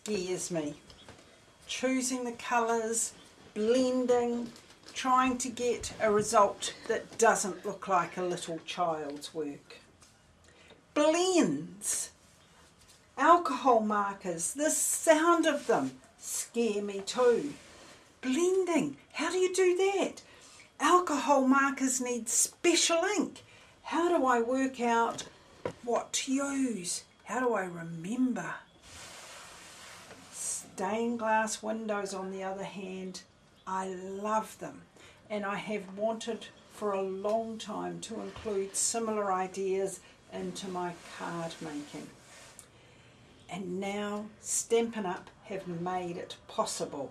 scares me. Choosing the colours, blending, trying to get a result that doesn't look like a little child's work. Blends, alcohol markers, the sound of them scare me too. Blending, how do you do that? Alcohol markers need special ink. How do I work out what to use? How do I remember? Stained glass windows, on the other hand, I love them, and I have wanted for a long time to include similar ideas into my card making. And now Stampin' Up! Have made it possible.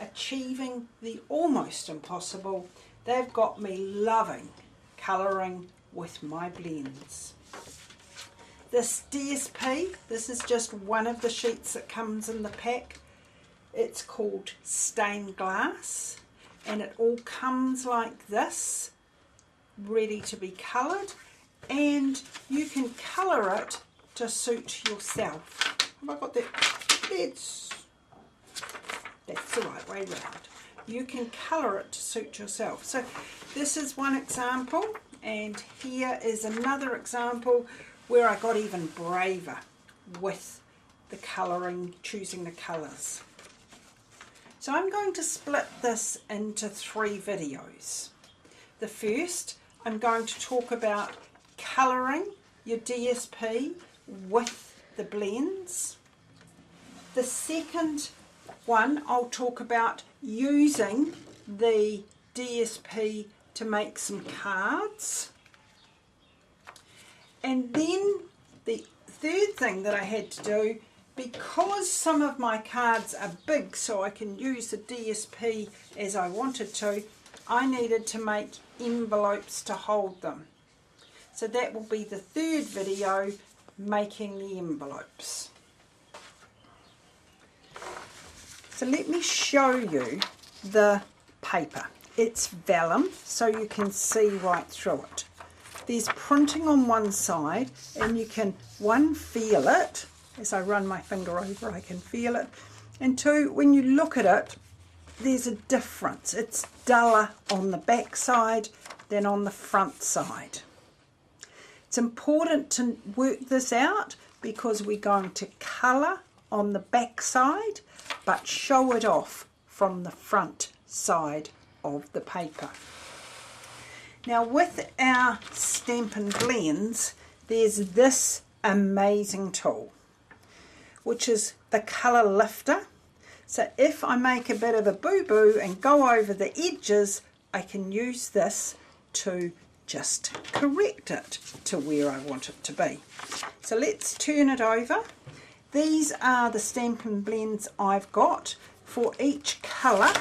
Achieving the almost impossible, they've got me loving colouring with my blends. This DSP, this is just one of the sheets that comes in the pack. It's called Stained Glass, and it all comes like this, ready to be coloured, and you can colour it to suit yourself. Have I got that? That's the right way round. You can colour it to suit yourself. So this is one example, and here is another example where I got even braver with the colouring, choosing the colours. So I'm going to split this into 3 videos. The first, I'm going to talk about colouring your DSP with the blends. The second one, I'll talk about using the DSP to make some cards. And then the third thing that I had to do, because some of my cards are big so I can use the DSP as I wanted to, I needed to make envelopes to hold them. So that will be the third video, making the envelopes. So let me show you the paper. It's vellum, so you can see right through it. There's printing on one side, and you can, 1, feel it. As I run my finger over, I can feel it. And 2, when you look at it, there's a difference. It's duller on the back side than on the front side. It's important to work this out because we're going to colour on the back side, but show it off from the front side of the paper. Now with our Stampin' Blends, there's this amazing tool, which is the colour lifter. So if I make a bit of a boo-boo and go over the edges, I can use this to just correct it to where I want it to be. So let's turn it over. These are the Stampin' Blends I've got. For each colour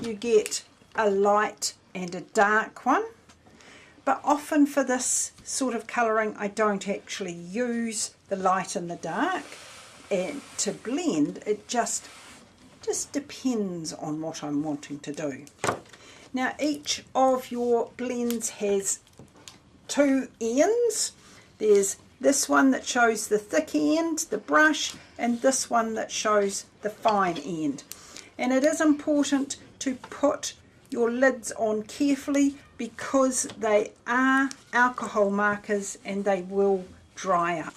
you get a light and a dark one. But often for this sort of colouring I don't actually use the light and the dark, and to blend it just depends on what I'm wanting to do. Now each of your blends has 2 ends. There's this one that shows the thick end, the brush, and this one that shows the fine end. And it is important to put your lids on carefully because they are alcohol markers and they will dry up.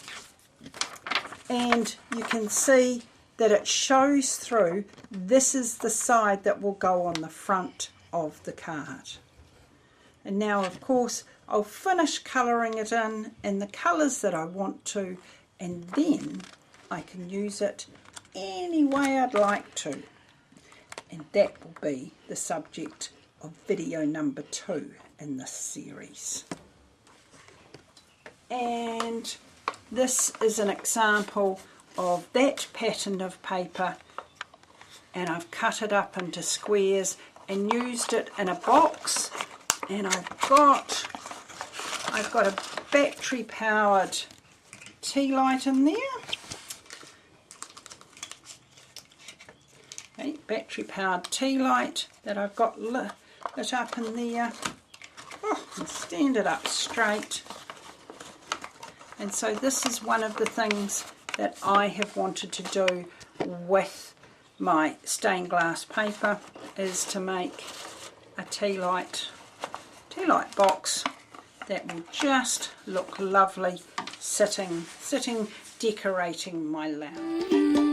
And you can see that it shows through. This is the side that will go on the front of the card. And now of course I'll finish colouring it in the colours that I want to, and then I can use it any way I'd like to. And that will be the subject of video number 2 in this series. And this is an example of that pattern of paper, and I've cut it up into squares and used it in a box, and I've got a battery powered tea light in there. Okay, battery powered tea light that I've got lit up in there. Oh, and stand it up straight. And so this is one of the things that I have wanted to do with my stained glass paper is to make a tea light box that will just look lovely sitting decorating my lounge.